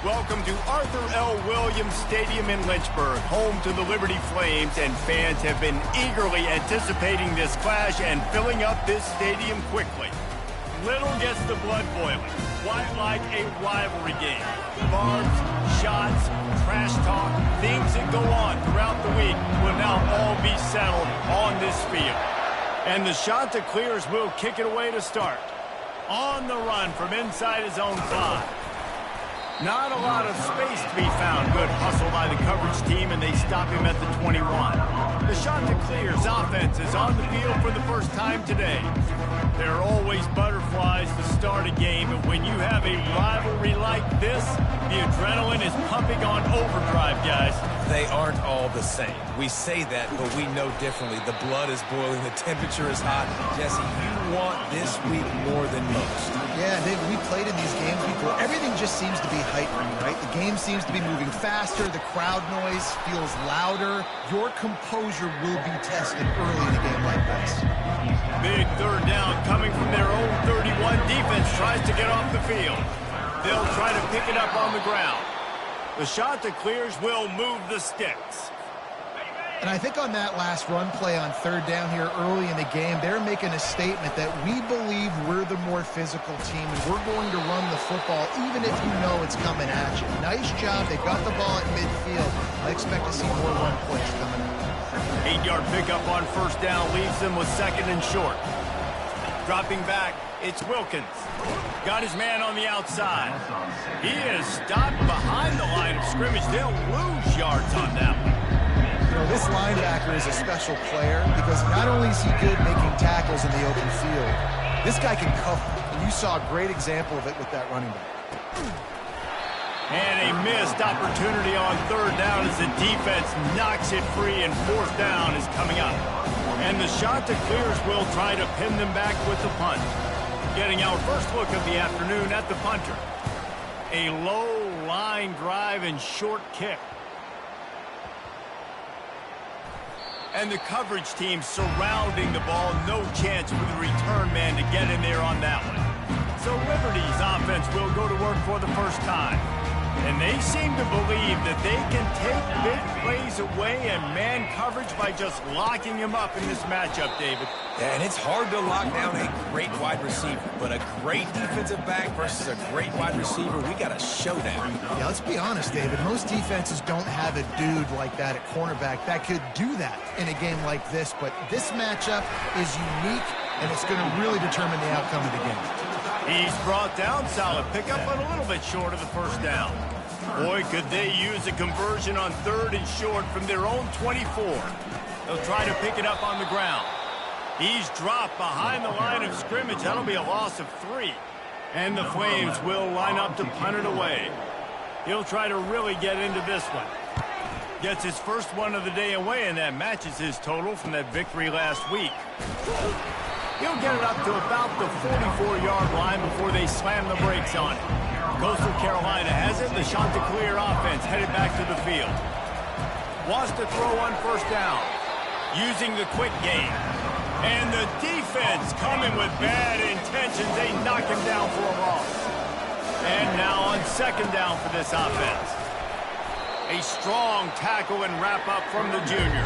Welcome to Arthur L. Williams Stadium in Lynchburg, home to the Liberty Flames, and fans have been eagerly anticipating this clash and filling up this stadium quickly. Little gets the blood boiling, quite like a rivalry game. Barbs, shots, trash talk, things that go on throughout the week will now all be settled on this field. And the Chanticleers will kick it away to start. On the run from inside his own 5. Not a lot of space to be found. Good hustle by the coverage team, and they stop him at the 21. The Chanticleers offense is on the field for the first time today. There are always butterflies to start a game, but when you have a rivalry like this, the adrenaline is pumping on overdrive, guys. They aren't all the same. We say that, but we know differently. The blood is boiling. The temperature is hot. Jesse, you want this week more than most. Yeah, Dave, we played in these games before. Everything just seems to be heightened, right? The game seems to be moving faster. The crowd noise feels louder. Your composure will be tested early in a game like this. Big third down coming from their own 31. Defense tries to get off the field. They'll try to pick it up on the ground. The Chanticleers will move the sticks. And I think on that last run play on third down here early in the game, they're making a statement that we believe we're the more physical team, and we're going to run the football even if you know it's coming at you. Nice job. They got the ball at midfield. I expect to see more run plays coming up. 8-yard pickup on first down leaves them with second and short. Dropping back, it's Wilkins. Got his man on the outside. He is stopped behind the line of scrimmage. They'll lose yards on that one. You know, this linebacker is a special player because not only is he good making tackles in the open field, this guy can cover. And you saw a great example of it with that running back. And a missed opportunity on third down as the defense knocks it free, and fourth down is coming up. And the Chanticleers will try to pin them back with the punt. Getting our first look of the afternoon at the punter. A low line drive and short kick. And the coverage team surrounding the ball. No chance for the return man to get in there on that one. So Liberty's offense will go to work for the first time. And they seem to believe that they can take big plays away and man coverage by just locking him up in this matchup, David. Yeah, and it's hard to lock down a great wide receiver, but a great defensive back versus a great wide receiver, we got a showdown. Yeah, let's be honest, David. Most defenses don't have a dude like that at cornerback that could do that in a game like this, but this matchup is unique, and it's going to really determine the outcome of the game. He's brought down. Solid pickup, but a little bit short of the first down. Boy, could they use a conversion on third and short from their own 24. They'll try to pick it up on the ground. He's dropped behind the line of scrimmage. That'll be a loss of 3. And the Flames will line up to punt it away. He'll try to really get into this one. Gets his first one of the day away, and that matches his total from that victory last week. He'll get it up to about the 44-yard line before they slam the brakes on it. Coastal Carolina has it. The Chanticleer offense headed back to the field. Wants to throw on first down. Using the quick game. And the defense coming with bad intentions. They knock him down for a loss. And now on second down for this offense. A strong tackle and wrap up from the junior.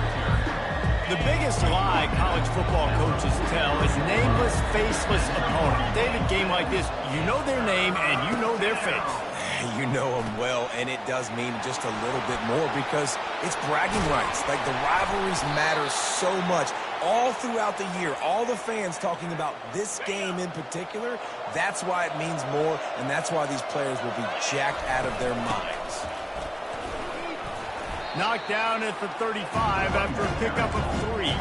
The biggest lie college football coaches tell is nameless, faceless opponent. David, game like this, you know their name and you know their face. You know them well, and it does mean just a little bit more because it's bragging rights. Like, the rivalries matter so much. All throughout the year, all the fans talking about this game in particular, that's why it means more, and that's why these players will be jacked out of their minds. Knocked down at the 35 after a pickup of 3.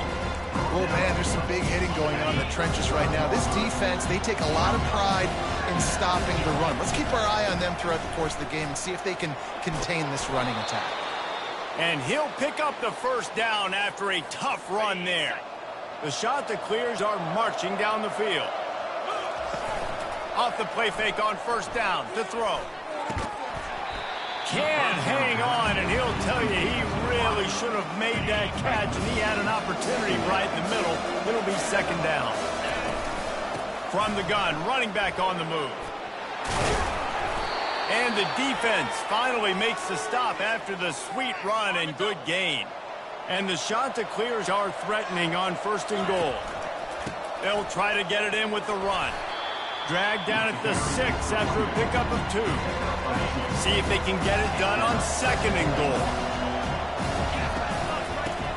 Oh, man, there's some big hitting going on in the trenches right now. This defense, they take a lot of pride in stopping the run. Let's keep our eye on them throughout the course of the game and see if they can contain this running attack. And he'll pick up the first down after a tough run there. The Chanticleers are marching down the field. Off the play fake on first down to throw. Can't hang on, and he'll tell you he really should have made that catch, and he had an opportunity right in the middle. It'll be second down. From the gun, running back on the move. And the defense finally makes the stop after the sweet run and good gain. And the Chanticleers are threatening on 1st and goal. They'll try to get it in with the run. Dragged down at the 6 after a pickup of 2. See if they can get it done on 2nd and goal.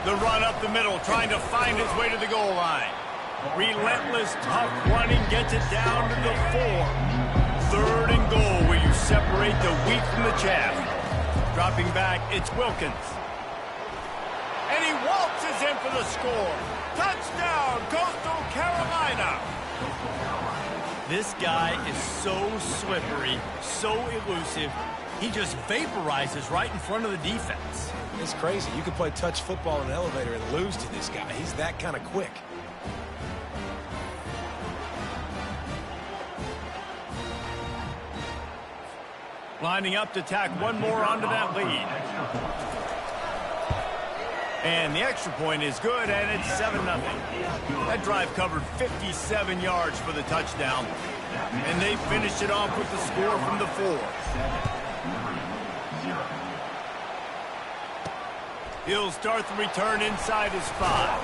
The run up the middle, trying to find his way to the goal line. Relentless, tough running gets it down to the 4. 3rd and goal, where you separate the wheat from the chaff. Dropping back, it's Wilkins. And he waltzes in for the score. Touchdown, Coastal Carolina. This guy is so slippery, so elusive. He just vaporizes right in front of the defense. It's crazy. You can play touch football in an elevator and lose to this guy. He's that kind of quick. Lining up to tack one more onto that lead. And the extra point is good, and it's 7-0. That drive covered 57 yards for the touchdown. And they finished it off with the score from the 4. He'll start the return inside his 5.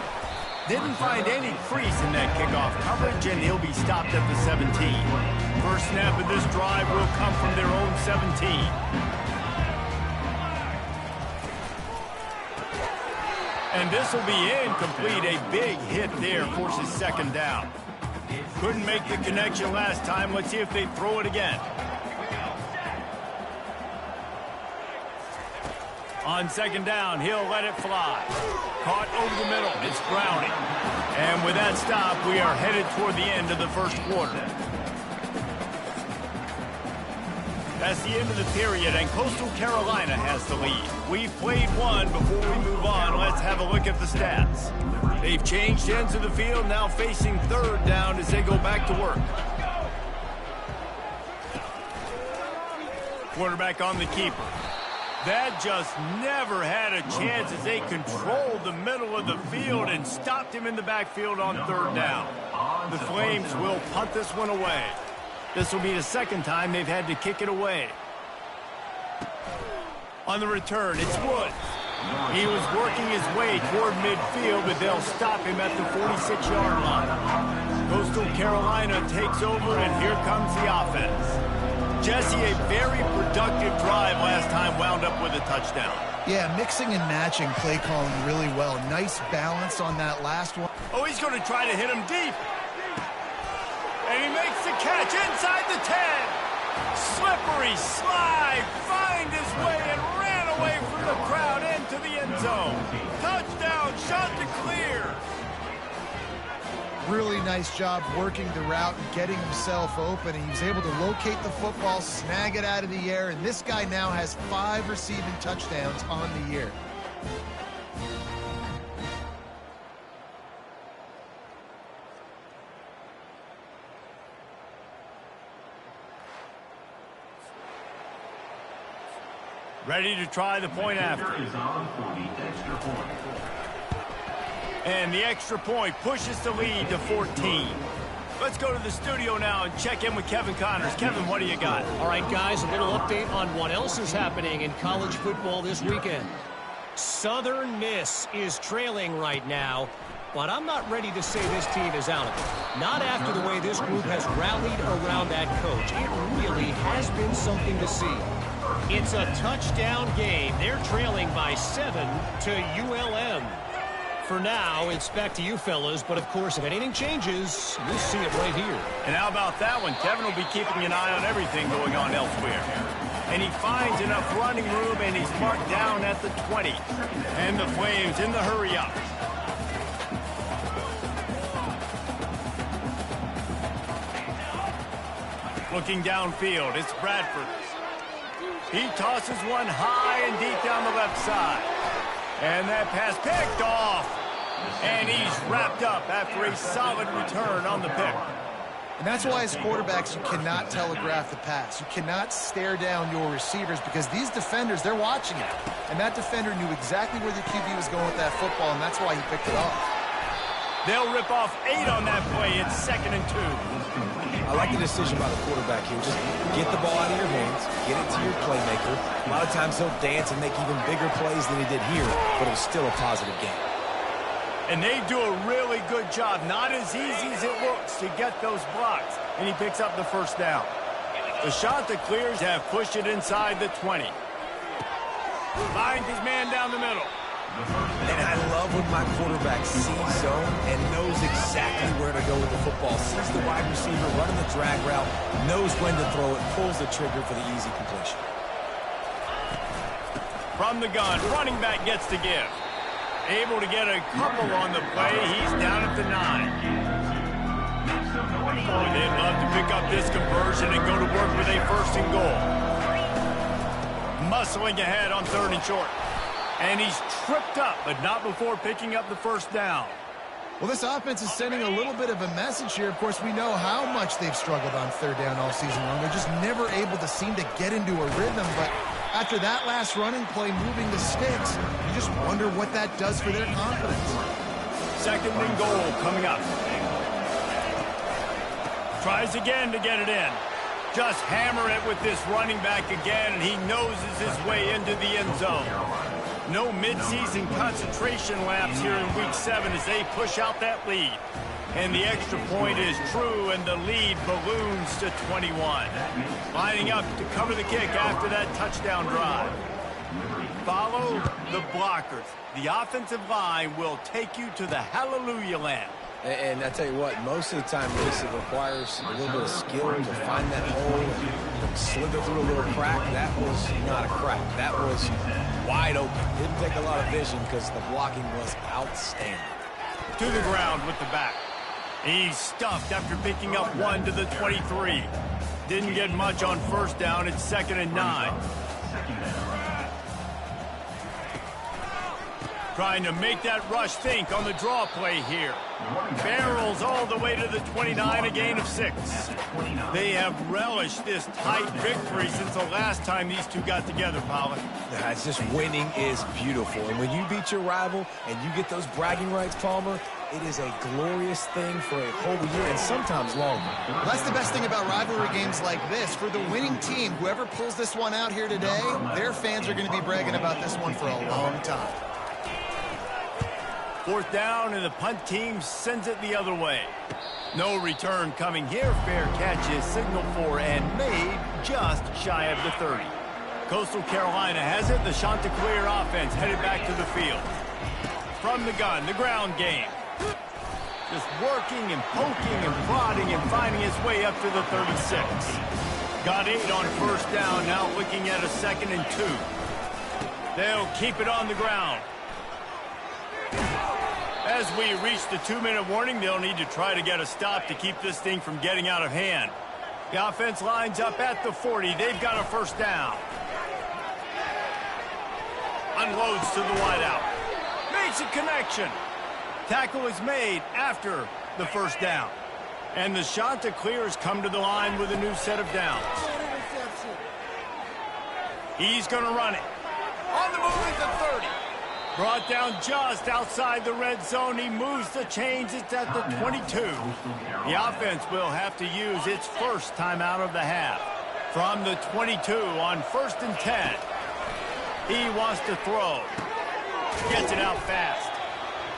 Didn't find any crease in that kickoff coverage, and he'll be stopped at the 17. First snap of this drive will come from their own 17. And this will be incomplete. A big hit there forces 2nd down. Couldn't make the connection last time. Let's see if they throw it again. On 2nd down, he'll let it fly. Caught over the middle. It's Browning. And with that stop, we are headed toward the end of the 1st quarter. That's the end of the period, and Coastal Carolina has the lead. We've played one. Before we move on, let's have a look at the stats. They've changed ends of the field, now facing 3rd down as they go back to work. Quarterback on the keeper. That just never had a chance as they controlled the middle of the field and stopped him in the backfield on 3rd down. The Flames will punt this one away. This will be the 2nd time they've had to kick it away. On the return, it's Woods. He was working his way toward midfield, but they'll stop him at the 46-yard line. Coastal Carolina takes over, and here comes the offense. Jesse, a very productive drive last time wound up with a touchdown. Yeah, mixing and matching play calling really well. Nice balance on that last one. Oh, he's going to try to hit him deep. And he makes the catch inside the 10. Slippery slide, find his way and ran away from the crowd into the end zone. Touchdown, Chanticleer. Really nice job working the route and getting himself open. And he was able to locate the football, snag it out of the air, and this guy now has 5 receiving touchdowns on the year. Ready to try the point after. And the extra point pushes the lead to 14. Let's go to the studio now and check in with Kevin Connors. Kevin, what do you got? All right, guys, a little update on what else is happening in college football this weekend. Southern Miss is trailing right now, but I'm not ready to say this team is out of it. Not after the way this group has rallied around that coach. It really has been something to see. It's a touchdown game. They're trailing by 7 to ULM. For now, it's back to you fellas, but of course, if anything changes, you'll see it right here. And how about that one? Kevin will be keeping an eye on everything going on elsewhere. And he finds enough running room, and he's marked down at the 20. And the Flames in the hurry up. Looking downfield, it's Bradford. He tosses one high and deep down the left side. And that pass picked off. And he's wrapped up after a solid return on the pick. And that's why as quarterbacks, you cannot telegraph the pass. You cannot stare down your receivers because these defenders, they're watching it. And that defender knew exactly where the QB was going with that football, and that's why he picked it off. They'll rip off 8 on that play. It's 2nd and 2. I like the decision by the quarterback here. Just get the ball out of your hands, get it to your playmaker. A lot of times he'll dance and make even bigger plays than he did here, but it was still a positive game. And they do a really good job. Not as easy as it looks to get those blocks. And he picks up the first down. The Chanticleers have pushed it inside the 20. Finds his man down the middle. And I love when my quarterback sees zone and knows exactly where to go with the football. Sees the wide receiver running the drag route, knows when to throw it, pulls the trigger for the easy completion. From the gun, running back gets to give. Able to get a couple on the play. He's down at the 9. Oh, they'd love to pick up this conversion and go to work with a 1st and goal. Muscling ahead on 3rd and short. And he's tripped up, but not before picking up the first down. Well, this offense is sending a little bit of a message here. Of course, we know how much they've struggled on 3rd down all season long. They're just never able to seem to get into a rhythm. But after that last running play moving the sticks, you just wonder what that does for their confidence. 2nd and goal coming up. Tries again to get it in. Just hammer it with this running back again, and he noses his way into the end zone. No midseason concentration laps here in Week 7 as they push out that lead. And the extra point is true, and the lead balloons to 21. Lining up to cover the kick after that touchdown drive. Follow the blockers. The offensive line will take you to the hallelujah land. And I tell you what, most of the time, Reese, it requires a little bit of skill to find that hole and slither through a little crack. That was not a crack. That was wide open. Didn't take a lot of vision because the blocking was outstanding. To the ground with the back. He's stuffed after picking up 1 to the 23. Didn't get much on 1st down. It's 2nd and 9. Trying to make that rush think on the draw play here. Barrels all the way to the 29, a gain of 6. They have relished this tight victory since the last time these two got together, Pollard. Yeah, it's just winning is beautiful. And when you beat your rival and you get those bragging rights, Palmer, it is a glorious thing for a whole year and sometimes longer. Well, that's the best thing about rivalry games like this. For the winning team, whoever pulls this one out here today, their fans are going to be bragging about this one for a long time. 4th down, and the punt team sends it the other way. No return coming here. Fair catch is signaled for and made just shy of the 30. Coastal Carolina has it. The Chanticleer offense headed back to the field. From the gun, the ground game. Just working and poking and prodding and finding his way up to the 36. Got 8 on 1st down, now looking at a 2nd and 2. They'll keep it on the ground. As we reach the 2-minute warning, they'll need to try to get a stop to keep this thing from getting out of hand. The offense lines up at the 40. They've got a 1st down. Unloads to the wideout. Makes a connection. Tackle is made after the 1st down. And the Chanticleers come to the line with a new set of downs. He's going to run it. On the move at the 30. Brought down just outside the red zone. He moves the chains. It's at the 22. The offense will have to use its first timeout of the half. From the 22 on 1st and 10. He wants to throw. Gets it out fast.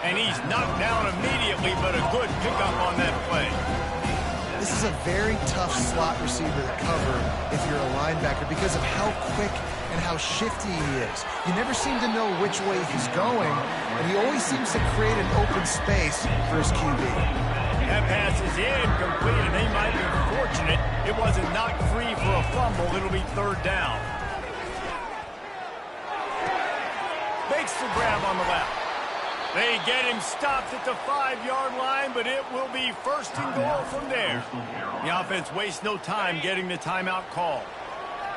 And he's knocked down immediately, but a good pickup on that play. This is a very tough slot receiver to cover if you're a linebacker because of how quick and how shifty he is. You never seem to know which way he's going, and he always seems to create an open space for his QB. That pass is incomplete, and they might be fortunate it wasn't knocked free for a fumble. It'll be 3rd down. Makes the grab on the left. They get him stopped at the 5-yard line, but it will be 1st and goal from there. The offense wastes no time getting the timeout called.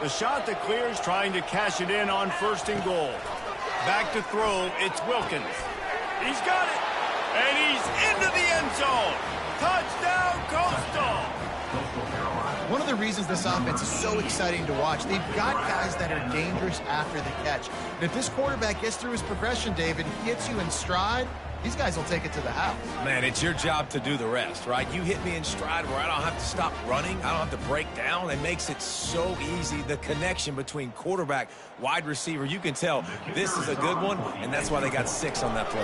The Chanticleers trying to cash it in on 1st and goal. Back to throw, it's Wilkins. He's got it, and he's into the end zone. Touchdown, Coastal! One of the reasons this offense is so exciting to watch, they've got guys that are dangerous after the catch. And if this quarterback gets through his progression, David, he hits you in stride, these guys will take it to the house. Man, it's your job to do the rest, right? You hit me in stride where I don't have to stop running. I don't have to break down. It makes it so easy. The connection between quarterback, wide receiver, you can tell this is a good one, and that's why they got 6 on that play.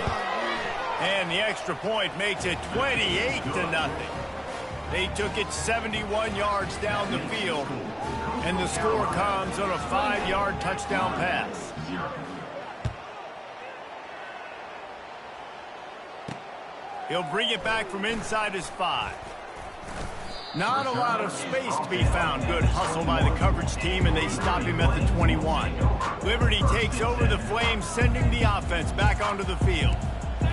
And the extra point makes it 28-0. They took it 71 yards down the field, and the score comes on a 5-yard touchdown pass. He'll bring it back from inside his 5. Not a lot of space to be found. Good hustle by the coverage team, and they stop him at the 21. Liberty takes over the Flames, sending the offense back onto the field.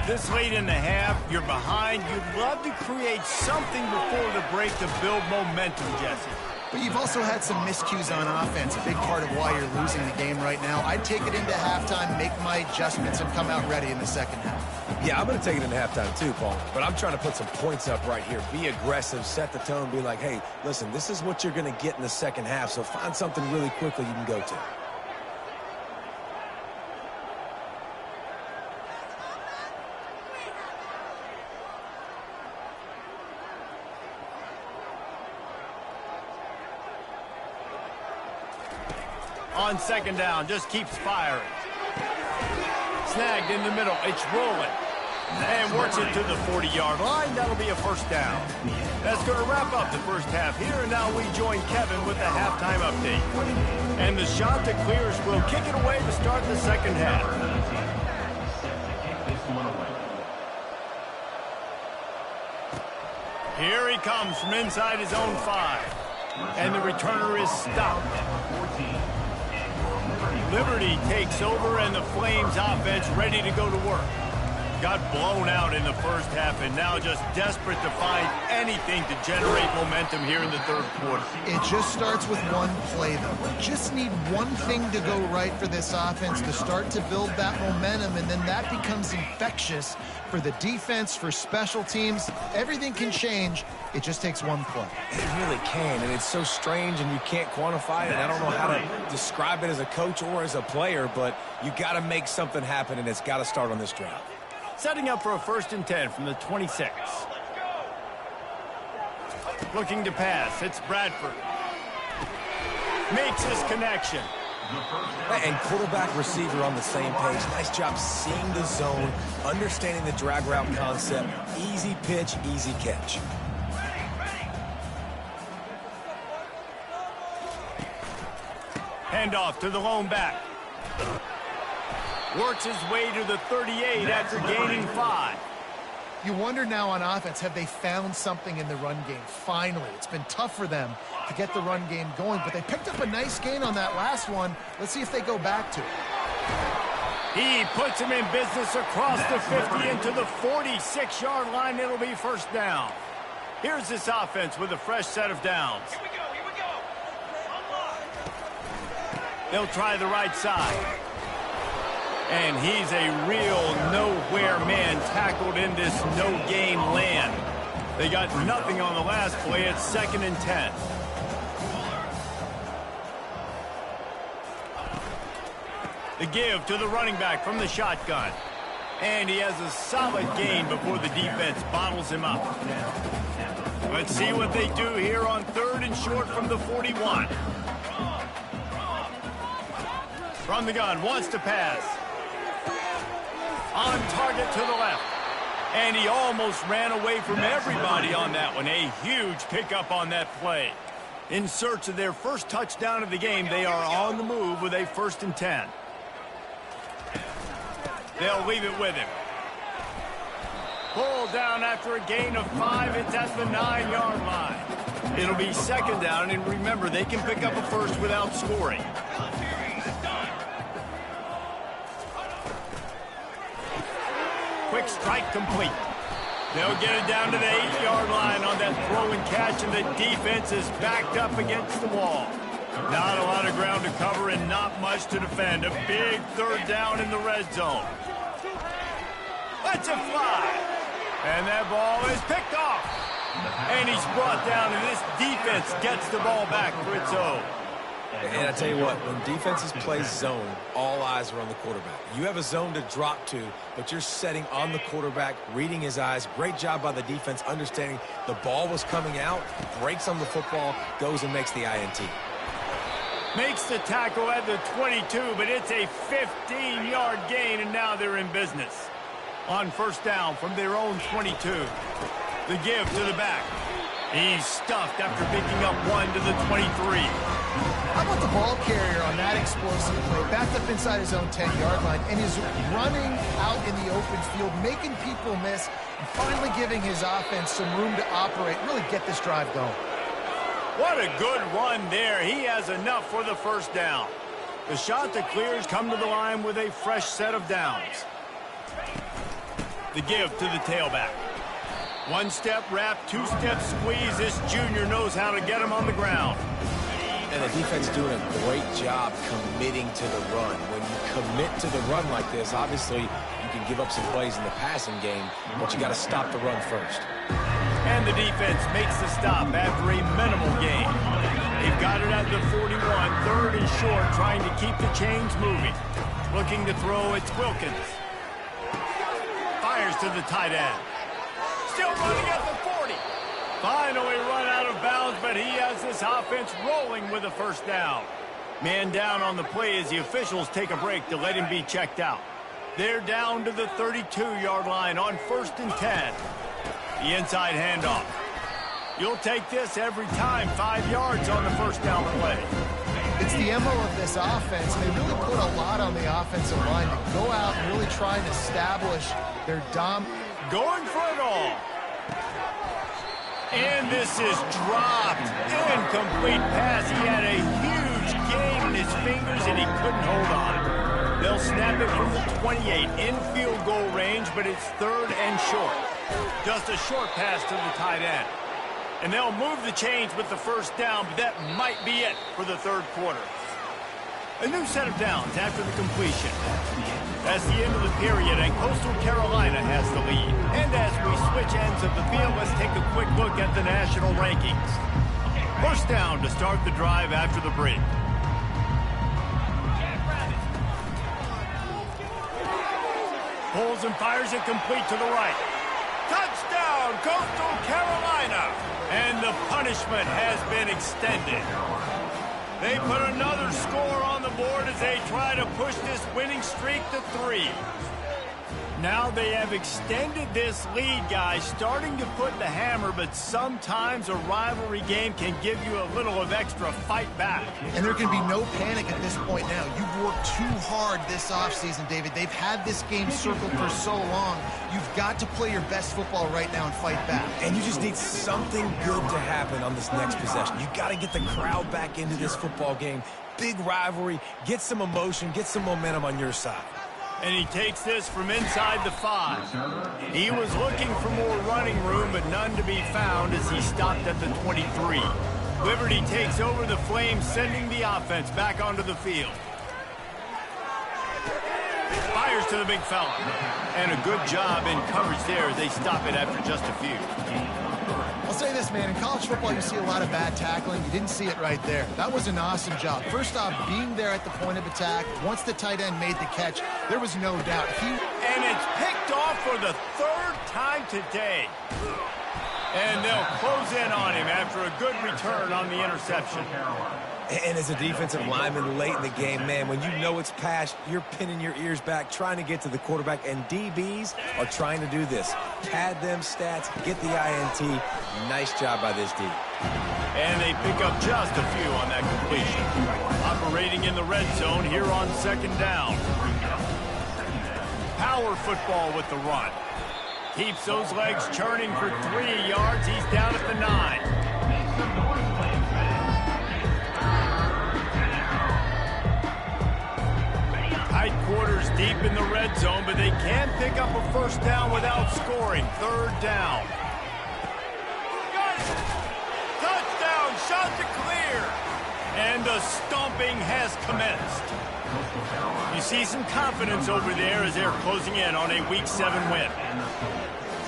This late in the half, you're behind. You'd love to create something before the break to build momentum, Jesse. But you've also had some miscues on offense, a big part of why you're losing the game right now. I'd take it into halftime, make my adjustments, and come out ready in the second half. Yeah, I'm going to take it into halftime too, Paul. But I'm trying to put some points up right here. Be aggressive, set the tone, be like, hey, listen, this is what you're going to get in the second half, so find something really quickly you can go to. On second down, just keeps firing. Snagged in the middle, it's rolling. And works it to the 40-yard line. That'll be a first down. That's going to wrap up the first half here, and now we join Kevin with the halftime update. And the shot that clears will kick it away to start the second half. Here he comes from inside his own 5. And the returner is stopped. Liberty takes over, and the Flames offense ready to go to work. Got blown out in the first half, and now just desperate to find anything to generate momentum here in the third quarter. It just starts with one play, though. You just need one thing to go right for this offense to start to build that momentum, and then that becomes infectious for the defense, for special teams. Everything can change. It just takes one play. It really can, and it's so strange, and you can't quantify it. I don't know how to describe it as a coach or as a player, but you got to make something happen, and it's got to start on this drive. Setting up for a 1st and 10 from the 26. Looking to pass. It's Bradford. Makes his connection. And quarterback receiver on the same page. Nice job seeing the zone, understanding the drag route concept. Easy pitch, easy catch. Handoff to the lone back. Works his way to the 38 after gaining 5. You wonder now on offense, have they found something in the run game? Finally, it's been tough for them to get the run game going, but they picked up a nice gain on that last one. Let's see if they go back to it. He puts him in business across the 50 into the 46-yard line. It'll be first down. Here's this offense with a fresh set of downs. Here we go. They'll try the right side. And he's a real nowhere man tackled in this no-gain land. They got nothing on the last play. It's 2nd and 10. The give to the running back from the shotgun. And he has a solid gain before the defense bottles him up. Let's see what they do here on 3rd and short from the 41. From the gun, wants to pass. On target to the left. And he almost ran away from everybody on that one. A huge pickup on that play. In search of their first touchdown of the game, they are on the move with a 1st and 10. They'll leave it with him. Pulled down after a gain of 5. It's at the 9-yard line. It'll be 2nd down, and remember, they can pick up a first without scoring. Quick strike complete. They'll get it down to the 8-yard line on that throw and catch, and the defense is backed up against the wall. Not a lot of ground to cover and not much to defend. A big 3rd down in the red zone. Lets it fly. And that ball is picked off. And he's brought down, and this defense gets the ball back for its own. And I tell you what, when defenses play zone, all eyes are on the quarterback. You have a zone to drop to, but you're setting on the quarterback, reading his eyes. Great job by the defense, understanding the ball was coming out, breaks on the football, goes and makes the INT. Makes the tackle at the 22, but it's a 15-yard gain, and now they're in business. On first down from their own 22. The give to the back. He's stuffed after picking up one to the 23. How about the ball carrier on that explosive play? Backed up inside his own 10-yard line and is running out in the open field, making people miss, and finally giving his offense some room to operate, really get this drive going. What a good run there. He has enough for the first down. The shot that clears come to the line with a fresh set of downs. The give to the tailback. One-step wrap, two-step squeeze. This junior knows how to get him on the ground. And the defense doing a great job committing to the run. When you commit to the run like this, obviously you can give up some plays in the passing game, but you got to stop the run first. And the defense makes the stop after a minimal gain. They've got it at the 41, third and short, trying to keep the chains moving. Looking to throw, it's Wilkins. Fires to the tight end. Still running at the 40. Finally run out of bounds, but he has this offense rolling with a first down. Man down on the play as the officials take a break to let him be checked out. They're down to the 32-yard line on 1st and 10. The inside handoff. You'll take this every time, 5 yards on the first down play. It's the MO of this offense. They really put a lot on the offensive line to go out and really try and establish their Going for it all. And this is dropped. Incomplete pass. He had a huge gain in his fingers, and he couldn't hold on. They'll snap it from the 28 in field goal range, but it's 3rd and short. Just a short pass to the tight end. And they'll move the chains with the first down, but that might be it for the 3rd quarter. A new set of downs after the completion. That's the end of the period, and Coastal Carolina has the lead. And as we switch ends of the field, let's take a quick look at the national rankings. First down to start the drive after the break. Pulls and fires it complete to the right. Touchdown, Coastal Carolina! And the punishment has been extended. They put another score on the board as they try to push this winning streak to 3. Now they have extended this lead, guys, starting to put the hammer, but sometimes a rivalry game can give you a little of extra fight back. And there can be no panic at this point now. You've worked too hard this offseason, David. They've had this game circled for so long. You've got to play your best football right now and fight back. And you just need something good to happen on this next possession. You got to get the crowd back into this football game. Big rivalry. Get some emotion. Get some momentum on your side. And he takes this from inside the 5. He was looking for more running room, but none to be found as he stopped at the 23. Liberty takes over the Flames, sending the offense back onto the field. Fires to the big fella. And a good job in coverage there as they stop it after just a few. I'll say this, man. In college football, you see a lot of bad tackling. You didn't see it right there. That was an awesome job. First off, being there at the point of attack. Once the tight end made the catch, there was no doubt. And it's picked off for the 3rd time today. And they'll close in on him after a good return on the interception. And as a defensive lineman late in the game, man, when you know it's passed, you're pinning your ears back, trying to get to the quarterback, and DBs are trying to do this. Pad them stats, get the INT. Nice job by this D. And they pick up just a few on that completion. Operating in the red zone here on 2nd down. Power football with the run. Keeps those legs churning for 3 yards. He's down at the 9. Tight quarters deep in the red zone, but they can't pick up a first down without scoring. 3rd down. Touchdown, shot to clear. And the stomping has commenced. You see some confidence over there as they're closing in on a Week 7 win.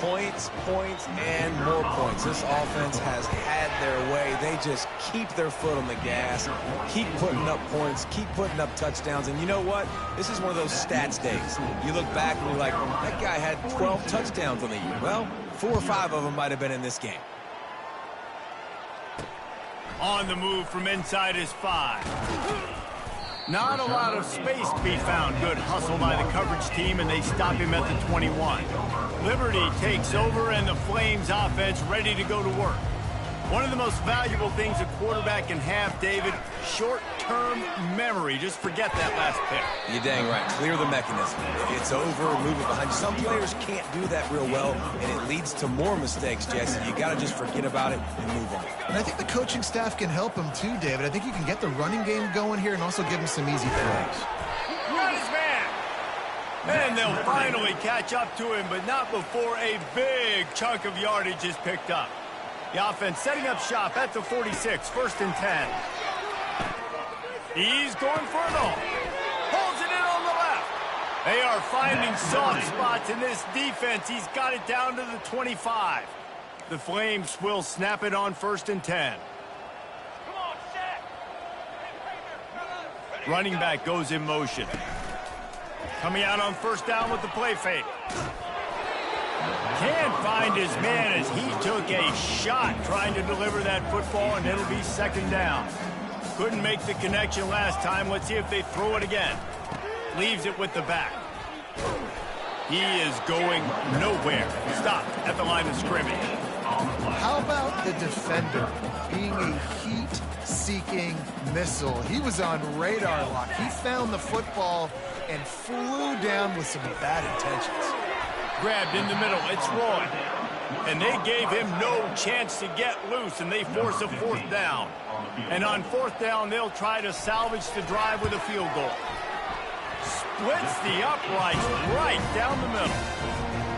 Points, points, and more points. This offense has had their way. They just keep their foot on the gas, keep putting up points, keep putting up touchdowns. And you know what? This is one of those stats days. You look back and you're like, that guy had 12 touchdowns on the year. Well, 4 or 5 of them might have been in this game. On the move from inside his 5. Not a lot of space to be found. Good hustle by the coverage team, and they stop him at the 21. Liberty takes over, and the Flames offense ready to go to work. One of the most valuable things a quarterback can have, David, short-term memory. Just forget that last pick. You're dang right. Clear the mechanism. If it's over, move it behind you. Some players can't do that real well, and it leads to more mistakes, Jesse. You got to just forget about it and move on. And I think the coaching staff can help him too, David. I think you can get the running game going here and also give him some easy throws. Got his man. And they'll finally catch up to him, but not before a big chunk of yardage is picked up. The offense setting up shop at the 46, 1st and 10. He's going for it all. Holds it in on the left. They are finding soft spots in this defense. He's got it down to the 25. The Flames will snap it on 1st and 10. Running back goes in motion. Coming out on 1st down with the play fake. Can't find his man as he took a shot trying to deliver that football, and it'll be 2nd down. Couldn't make the connection last time. Let's see if they throw it again. Leaves it with the back. He is going nowhere. Stopped at the line of scrimmage. How about the defender being a heat-seeking missile? He was on radar lock. He found the football and flew down with some bad intentions. Grabbed in the middle. It's Roy. And they gave him no chance to get loose, and they force a 4th down. And on 4th down, they'll try to salvage the drive with a field goal. Splits the uprights right down the middle.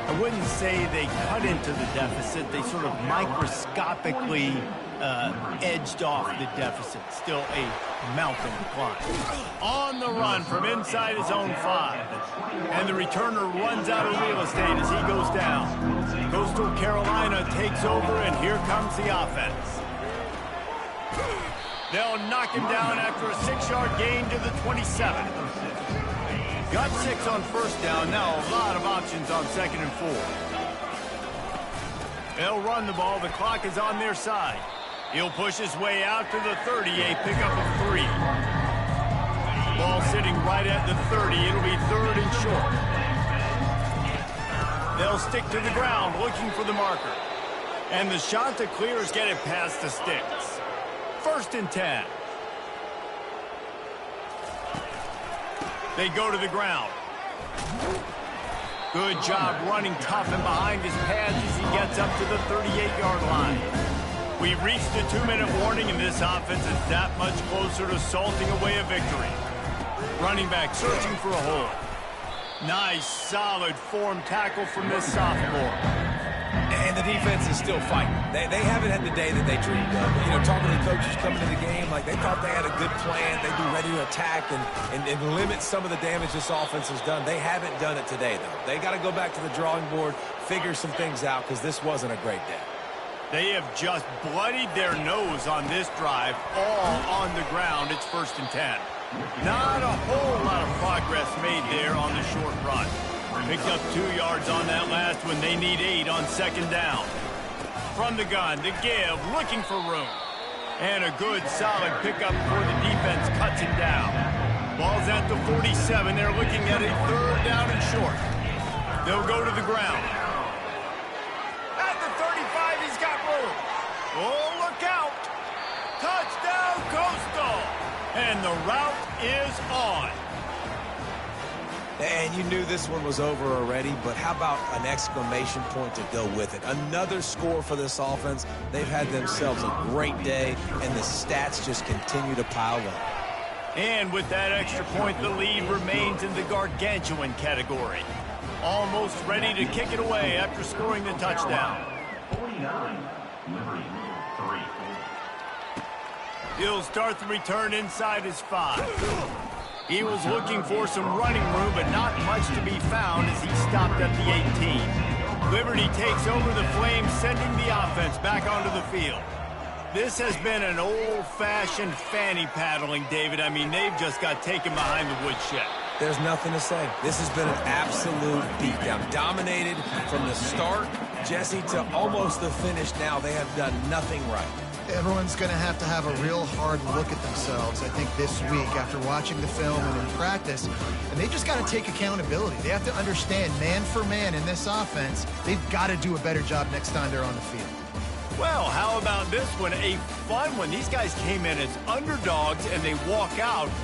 I wouldn't say they cut into the deficit. They sort of microscopically edged off the deficit. Still a mountain to climb. On the run from inside his own 5. And the returner runs out of real estate as he goes down. Coastal Carolina takes over, and here comes the offense. They'll knock him down after a 6-yard gain to the 27. Got 6 on 1st down. Now a lot of options on 2nd and 4. They'll run the ball. The clock is on their side. He'll push his way out to the 30, a pickup of 3. Ball sitting right at the 30. It'll be 3rd and short. They'll stick to the ground looking for the marker. And the Chanticleers get it past the sticks. 1st and 10. They go to the ground. Good job running tough and behind his pads as he gets up to the 38-yard line. We've reached the 2-minute warning, and this offense is that much closer to salting away a victory. Running back searching for a hole. Nice, solid form tackle from this sophomore. And the defense is still fighting. They haven't had the day that they dreamed of. You know, talking to the coaches coming to the game, like they thought they had a good plan. They'd be ready to attack and limit some of the damage this offense has done. They haven't done it today, though. They got to go back to the drawing board, figure some things out, because this wasn't a great day. They have just bloodied their nose on this drive, all on the ground. It's 1st and 10. Not a whole lot of progress made there on the short run. Picked up 2 yards on that last one. They need 8 on 2nd down. From the gun, the give, looking for room. And a good, solid pickup before the defense cuts him down. Ball's at the 47. They're looking at a 3rd down and short. They'll go to the ground. At the 35, he's got room. Oh, look out. Touchdown, Coastal. And the route is on. And you knew this one was over already, but how about an exclamation point to go with it? Another score for this offense. They've had themselves a great day, and the stats just continue to pile up. And with that extra point, the lead remains in the gargantuan category. Almost ready to kick it away after scoring the touchdown. 49, Liberty, 3. He'll start the return inside his 5. He was looking for some running room, but not much to be found as he stopped at the 18. Liberty takes over the Flames, sending the offense back onto the field. This has been an old-fashioned fanny paddling, David. I mean, they've just got taken behind the woodshed. There's nothing to say. This has been an absolute beatdown. Dominated from the start, Jesse, to almost the finish now. They have done nothing right. Everyone's going to have a real hard look at themselves, I think, this week after watching the film and in practice. And they just got to take accountability. They have to understand, man for man in this offense, they've got to do a better job next time they're on the field. Well, how about this one? A fun one. These guys came in as underdogs, and they walk out